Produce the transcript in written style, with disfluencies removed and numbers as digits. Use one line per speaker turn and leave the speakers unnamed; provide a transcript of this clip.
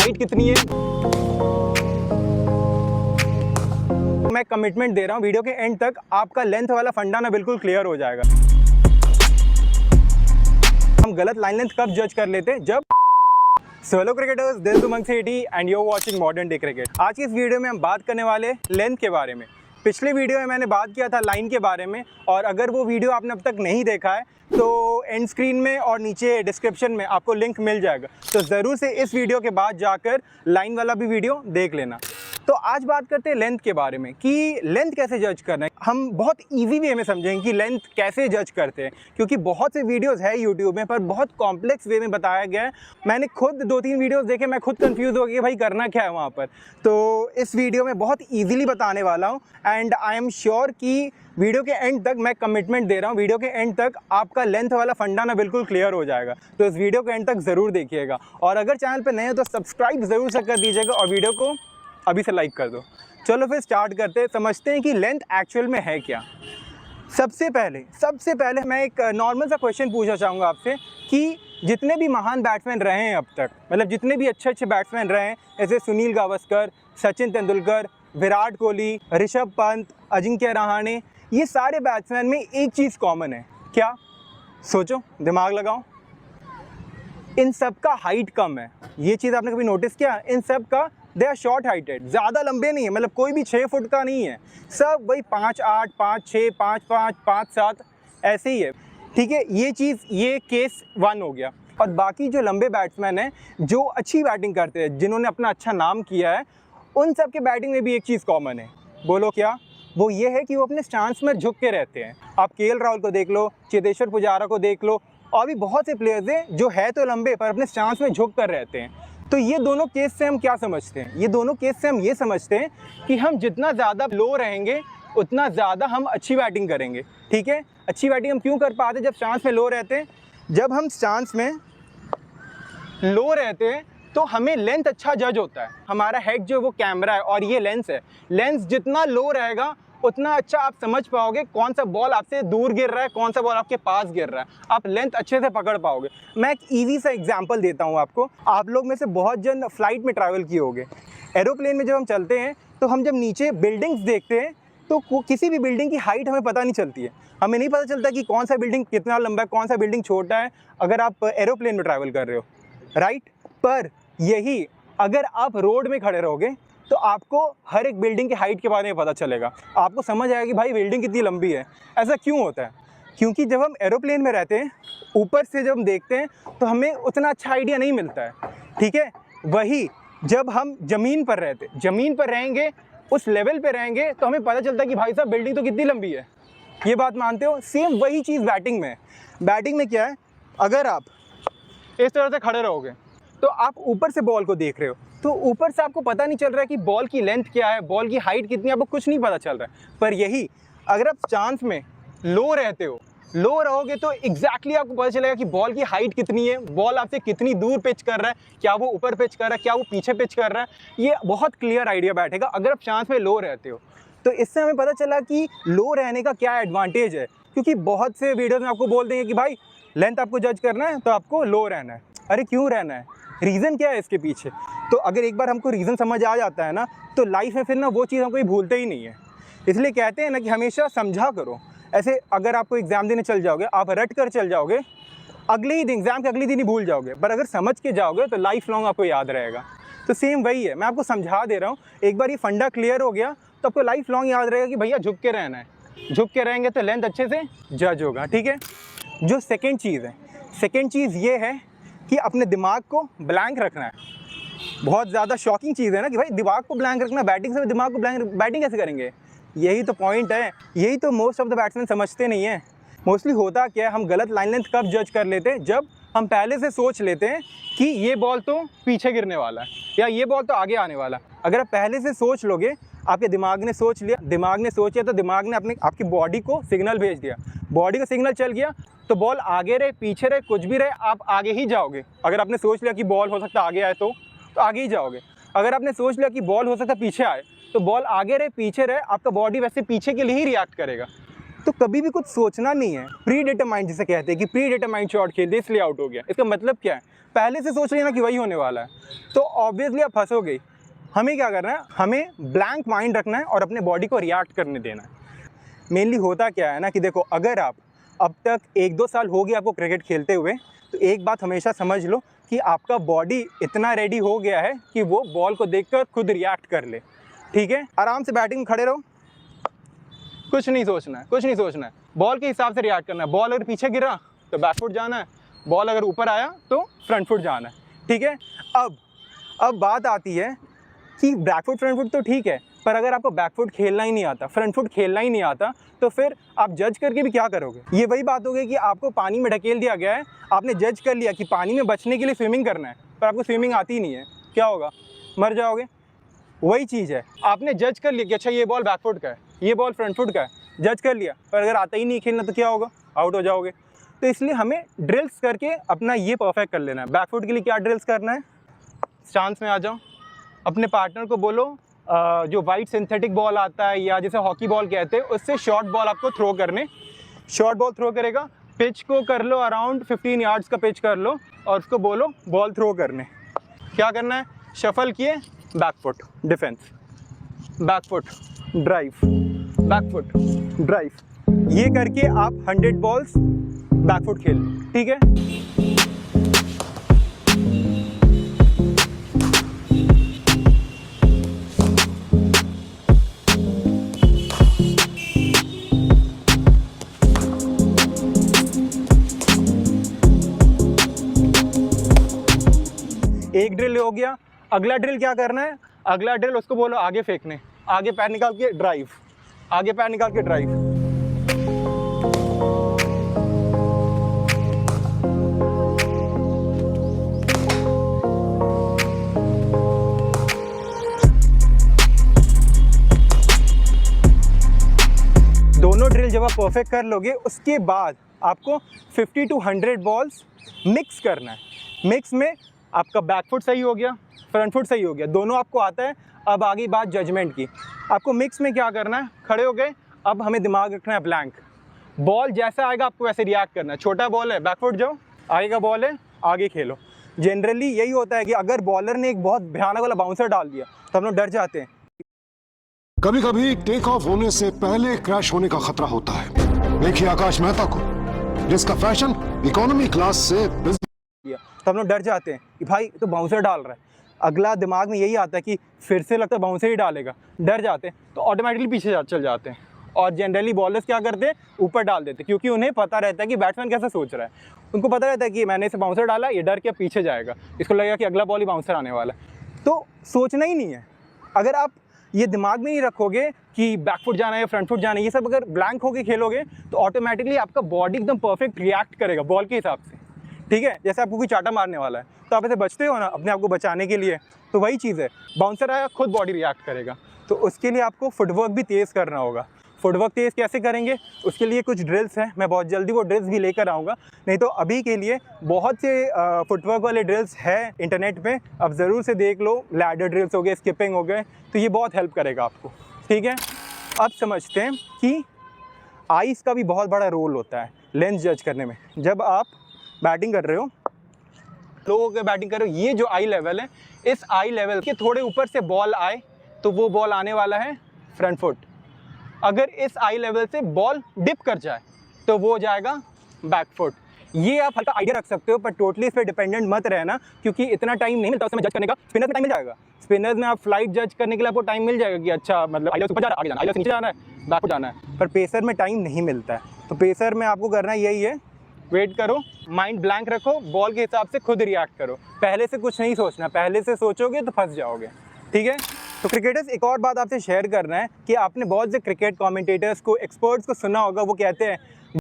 Height कितनी है। मैं कमिटमेंट दे रहा हूँ वीडियो के एंड तक आपका लेंथ वाला फंडा ना बिल्कुल क्लियर हो जाएगा। हम गलत लाइन लेंथ कब जज कर लेते हैं, जब hello cricketers, this is Umang Sethi and you are watching modern day cricket. आज की इस वीडियो में हम बात करने वाले लेंथ के बारे में। पिछले वीडियो में मैंने बात किया था लाइन के बारे में, और अगर वो वीडियो आपने अब तक नहीं देखा है तो एंड स्क्रीन में और नीचे डिस्क्रिप्शन में आपको लिंक मिल जाएगा, तो ज़रूर से इस वीडियो के बाद जाकर लाइन वाला भी वीडियो देख लेना। तो आज बात करते हैं लेंथ के बारे में कि लेंथ कैसे जज करना है। हम बहुत इजी वे में समझेंगे कि लेंथ कैसे जज करते हैं, क्योंकि बहुत से वीडियोस है यूट्यूब में पर बहुत कॉम्प्लेक्स वे में बताया गया है। मैंने खुद 2-3 वीडियोस देखे, मैं खुद कंफ्यूज हो गया भाई करना क्या है वहाँ पर। तो इस वीडियो में बहुत ईजिली बताने वाला हूँ एंड आई एम श्योर कि वीडियो के एंड तक, मैं कमिटमेंट दे रहा हूँ, वीडियो के एंड तक आपका लेंथ वाला फंडा ना बिल्कुल क्लियर हो जाएगा। तो इस वीडियो के एंड तक ज़रूर देखिएगा, और अगर चैनल पर नए हो तो सब्सक्राइब ज़रूर से कर दीजिएगा और वीडियो को अभी से लाइक कर दो। चलो फिर स्टार्ट करते हैं, समझते हैं कि लेंथ एक्चुअल में है क्या। सबसे पहले मैं एक नॉर्मल सा क्वेश्चन पूछना चाहूँगा आपसे कि जितने भी महान बैट्समैन रहे हैं अब तक, मतलब जितने भी अच्छे बैट्समैन रहे हैं, जैसे सुनील गावस्कर, सचिन तेंदुलकर, विराट कोहली, ऋषभ पंत, अजिंक्य रहाणे, ये सारे बैट्समैन में एक चीज़ कॉमन है। क्या? सोचो, दिमाग लगाओ। इन सब का हाइट कम है। ये चीज़ आपने कभी नोटिस किया? इन सब का दे आर शॉर्ट हाइटेड, ज़्यादा लंबे नहीं है, मतलब कोई भी 6 फुट का नहीं है, सब वही 5'8", 5'6", 5'5", 5'7" ऐसे ही है। ठीक है, ये केस 1 हो गया। और बाकी जो लंबे बैट्समैन हैं जो अच्छी बैटिंग करते हैं, जिन्होंने अपना अच्छा नाम किया है, उन सब के बैटिंग में भी एक चीज़ कॉमन है। बोलो क्या? वो ये है कि वो अपने स्टांस में झुक के रहते हैं। आप केएल राहुल को देख लो, चेतेश्वर पुजारा को देख लो, और भी बहुत से प्लेयर्स हैं जो है तो लंबे पर अपने स्टांस में झुक कर रहते हैं। तो ये दोनों केस से हम क्या समझते हैं? ये दोनों केस से हम ये समझते हैं कि हम जितना ज़्यादा लो रहेंगे उतना ज़्यादा हम अच्छी बैटिंग करेंगे। ठीक है, अच्छी बैटिंग हम क्यों कर पाते? जब स्टांस में लो रहते हैं, जब हम स्टांस में लो रहते हैं तो हमें लेंथ अच्छा जज होता है। हमारा हेड जो वो कैमरा है और ये लेंस है, लेंस जितना लो रहेगा उतना अच्छा आप समझ पाओगे कौन सा बॉल आपसे दूर गिर रहा है, कौन सा बॉल आपके पास गिर रहा है, आप लेंथ अच्छे से पकड़ पाओगे। मैं एक इजी सा एग्जांपल देता हूँ आपको। आप लोग में से बहुत जन फ्लाइट में ट्रैवल किए होंगे। एरोप्लेन में जब हम चलते हैं तो हम जब नीचे बिल्डिंग्स देखते हैं तो किसी भी बिल्डिंग की हाइट हमें पता नहीं चलती है। हमें नहीं पता चलता कि कौन सा बिल्डिंग कितना लंबा है, कौन सा बिल्डिंग छोटा है, अगर आप एरोप्लेन में ट्रैवल कर रहे हो, राइट। पर यही अगर आप रोड में खड़े रहोगे तो आपको हर एक बिल्डिंग की हाइट के बारे में पता चलेगा। आपको समझ आएगा कि भाई बिल्डिंग कितनी लंबी है। ऐसा क्यों होता है? क्योंकि जब हम एरोप्लेन में रहते हैं, ऊपर से जब हम देखते हैं तो हमें उतना अच्छा आइडिया नहीं मिलता है। ठीक है, वही जब हम ज़मीन पर रहेंगे, उस लेवल पे रहेंगे, तो हमें पता चलता है कि भाई साहब बिल्डिंग तो कितनी लंबी है। ये बात मानते हो? सेम वही चीज़ बैटिंग में है। बैटिंग में क्या है, अगर आप इस तरह से खड़े रहोगे तो आप ऊपर से बॉल को देख रहे हो, तो ऊपर से आपको पता नहीं चल रहा है कि बॉल की लेंथ क्या है, बॉल की हाइट कितनी है, आपको कुछ नहीं पता चल रहा है। पर यही अगर आप चांस में लो रहते हो, लो रहोगे तो एग्जैक्टली आपको पता चलेगा कि बॉल की हाइट कितनी है, बॉल आपसे कितनी दूर पिच कर रहा है, क्या वो ऊपर पिच कर रहा है, क्या वो पीछे पिच कर रहा है। ये बहुत क्लियर आइडिया बैठेगा अगर आप चांस में लो रहते हो। तो इससे हमें पता चला कि लो रहने का क्या एडवांटेज है, क्योंकि बहुत से वीडियोज़ में आपको बोल देंगे कि भाई लेंथ आपको जज करना है तो आपको लो रहना है। अरे क्यों रहना है? रीज़न क्या है इसके पीछे? तो अगर एक बार हमको रीज़न समझ आ जाता है ना, तो लाइफ में फिर ना वो चीज़ हम कोई भूलते ही नहीं है। इसलिए कहते हैं ना कि हमेशा समझा करो। ऐसे अगर आपको एग्ज़ाम देने चल जाओगे, आप रट कर चल जाओगे, अगले ही दिन, एग्ज़ाम के अगले दिन ही भूल जाओगे। पर अगर समझ के जाओगे तो लाइफ लॉन्ग आपको याद रहेगा। तो सेम वही है, मैं आपको समझा दे रहा हूँ। एक बार ये फंडा क्लियर हो गया तो आपको लाइफ लॉन्ग याद रहेगा कि भैया झुक के रहना है। झुक के रहेंगे तो लेंथ अच्छे से जज होगा। ठीक है, जो सेकेंड चीज़ ये है कि अपने दिमाग को ब्लैंक रखना है। बहुत ज़्यादा शॉकिंग चीज़ है ना कि भाई दिमाग को ब्लैंक रखना, बैटिंग से दिमाग को ब्लैंक, बैटिंग कैसे करेंगे? यही तो पॉइंट है, यही तो मोस्ट ऑफ द बैट्समैन समझते नहीं है। मोस्टली होता क्या है, हम गलत लाइन लेंथ कब जज कर लेते हैं? जब हम पहले से सोच लेते हैं कि ये बॉल तो पीछे गिरने वाला है या ये बॉल तो आगे आने वाला है। अगर आप पहले से सोच लोगे, आपके दिमाग ने सोच लिया तो दिमाग ने आपकी बॉडी को सिग्नल भेज दिया, बॉडी का सिग्नल चल गया तो बॉल आगे रहे पीछे रहे कुछ भी रहे आप आगे ही जाओगे। अगर आपने सोच लिया कि बॉल हो सकता है आगे आए तो आगे ही जाओगे। अगर आपने सोच लिया कि बॉल हो सकता है पीछे आए तो बॉल आगे रहे पीछे रहे, आपका बॉडी वैसे पीछे के लिए ही रिएक्ट करेगा। तो कभी भी कुछ सोचना नहीं है। प्री डिटरमाइंड जिसे कहते हैं कि प्री डिटरमाइंड शॉट खेल दे इसलिए आउट हो गया। इसका मतलब क्या है? पहले से सोच लेना कि वही होने वाला है, तो ऑब्वियसली आप फंसोगे। हमें क्या करना है, हमें ब्लैंक माइंड रखना है और अपने बॉडी को रिएक्ट करने देना है। मेनली होता क्या है ना कि देखो, अगर आप अब तक 1-2 साल हो गए आपको क्रिकेट खेलते हुए, तो एक बात हमेशा समझ लो कि आपका बॉडी इतना रेडी हो गया है कि वो बॉल को देखकर खुद रिएक्ट कर ले। ठीक है, आराम से बैटिंग में खड़े रहो, कुछ नहीं सोचना है, कुछ नहीं सोचना है, बॉल के हिसाब से रिएक्ट करना है। बॉल अगर पीछे गिरा तो बैक फुट जाना है, बॉल अगर ऊपर आया तो फ्रंट फुट जाना है। ठीक है, अब बात आती है कि बैक फुट फ्रंट फुट तो ठीक है, पर अगर आपको बैक फुट खेलना ही नहीं आता, फ्रंट फुट खेलना ही नहीं आता, तो फिर आप जज करके भी क्या करोगे। ये वही बात हो गई कि आपको पानी में ढकेल दिया गया है, आपने जज कर लिया कि पानी में बचने के लिए स्विमिंग करना है, पर आपको स्विमिंग आती ही नहीं है, क्या होगा, मर जाओगे। वही चीज़ है, आपने जज कर लिया कि अच्छा ये बॉल बैक फुट का है, ये बॉल फ्रंट फुट का है, जज कर लिया, पर अगर आता ही नहीं खेलना तो क्या होगा, आउट हो जाओगे। तो इसलिए हमें ड्रिल्स करके अपना ये परफेक्ट कर लेना है। बैक फुट के लिए क्या ड्रिल्स करना है, स्टांस में आ जाओ, अपने पार्टनर को बोलो जो वाइट सिंथेटिक बॉल आता है या जैसे हॉकी बॉल कहते हैं, उससे शॉर्ट बॉल आपको थ्रो करने। शॉर्ट बॉल थ्रो करेगा, पिच को कर लो अराउंड 15 यार्ड्स का पिच कर लो और उसको बोलो बॉल थ्रो करने। क्या करना है, शफल किए, back foot defence, back foot drive, back foot drive, ये करके आप 100 बॉल्स बैक फुट खेल लो। ठीक है, एक ड्रिल हो गया। अगला ड्रिल क्या करना है, अगला ड्रिल उसको बोलो आगे फेंकने, आगे पैर निकाल के ड्राइव, आगे पैर निकाल के ड्राइव। दोनों ड्रिल जब आप परफेक्ट कर लोगे, उसके बाद आपको 50 to 100 बॉल्स मिक्स करना है। मिक्स में आपका बैक फुट सही हो गया, फ्रंट फुट सही हो गया, दोनों आपको आता है। अब आगे बात जजमेंट की। आपको मिक्स में क्या करना है, खड़े हो गए, अब हमें दिमाग रखना है ब्लैंक। बॉल जैसा आएगा आपको वैसे रिएक्ट करना है। छोटा बॉल है, बैक फुट जाओ, आगे का बॉल है, आगे खेलो। जनरली यही होता है कि अगर बॉलर ने एक बहुत भयानक वाला बाउंसर डाल दिया तो हम लोग डर जाते हैं।
कभी कभी टेक ऑफ होने से पहले क्रैश होने का खतरा होता है। देखिए आकाश मेहता को, जिसका फैशन इकोनॉमी क्लास से
तो हम लोग डर जाते हैं कि भाई तो बाउंसर डाल रहा है। अगला दिमाग में यही आता है कि फिर से लगता है बाउंसर ही डालेगा, डर जाते हैं, तो ऑटोमेटिकली पीछे चल जाते हैं। और जनरली बॉलर्स क्या करते हैं, ऊपर डाल देते हैं, क्योंकि उन्हें पता रहता है कि बैट्समैन कैसा सोच रहा है। उनको पता रहता है कि मैंने इसे बाउंसर डाला, ये डर के पीछे जाएगा, इसको लगेगा कि अगला बॉल ही बाउंसर आने वाला है। तो सोचना ही नहीं है। अगर आप ये दिमाग में ही रखोगे कि बैक फुट जाना है, फ्रंट फुट जाना है, ये सब अगर ब्लैंक होके खेलोगे तो ऑटोमेटिकली आपका बॉडी एकदम परफेक्ट रिएक्ट करेगा बॉल के हिसाब से। ठीक है, जैसे आपको कोई चाटा मारने वाला है तो आप ऐसे बचते हो ना अपने आप को बचाने के लिए, तो वही चीज़ है, बाउंसर आया खुद बॉडी रिएक्ट करेगा। तो उसके लिए आपको फुटवर्क भी तेज़ करना होगा। फुटवर्क तेज़ कैसे करेंगे, उसके लिए कुछ ड्रिल्स हैं, मैं बहुत जल्दी वो ड्रिल्स भी लेकर आऊँगा। नहीं तो अभी के लिए बहुत से फुटवर्क वाले ड्रिल्स हैं इंटरनेट पे, अब ज़रूर से देख लो। लैडर ड्रिल्स हो गए, स्किपिंग हो गए, तो ये बहुत हेल्प करेगा आपको। ठीक है, अब समझते हैं कि आइज़ का भी बहुत बड़ा रोल होता है लेंस जज करने में। जब आप बैटिंग कर रहे हो, लोगों के बैटिंग कर रहे हो, ये जो आई लेवल है, इस आई लेवल के थोड़े ऊपर से बॉल आए तो वो बॉल आने वाला है फ्रंट फुट। अगर इस आई लेवल से बॉल डिप कर जाए तो वो हो जाएगा बैक फुट। ये आप हल्का आइडिया रख सकते हो, पर टोटली इस पर डिपेंडेंट मत रहना, क्योंकि इतना टाइम नहीं मिलता उसमें जज करने का। स्पिनर्स में टाइम मिल जाएगा, स्पिनर्स में आप फ्लाइट जज करने के लिए आपको टाइम मिल जाएगा कि अच्छा मतलब आइलर ऊपर जा रहा है, आगे जाना, आइलर नीचे जाना है, बैक फुट जाना है। पर पेसर में टाइम नहीं मिलता है, तो पेसर में आपको करना यही है, वेट करो, माइंड ब्लैंक रखो, बॉल के हिसाब से खुद रिएक्ट करो। पहले से कुछ नहीं सोचना, पहले से सोचोगे तो फंस जाओगे। ठीक है, तो क्रिकेटर्स, एक और बात आपसे शेयर करना है कि आपने बहुत से क्रिकेट कमेंटेटर्स को, एक्सपर्ट्स को सुना होगा, वो कहते हैं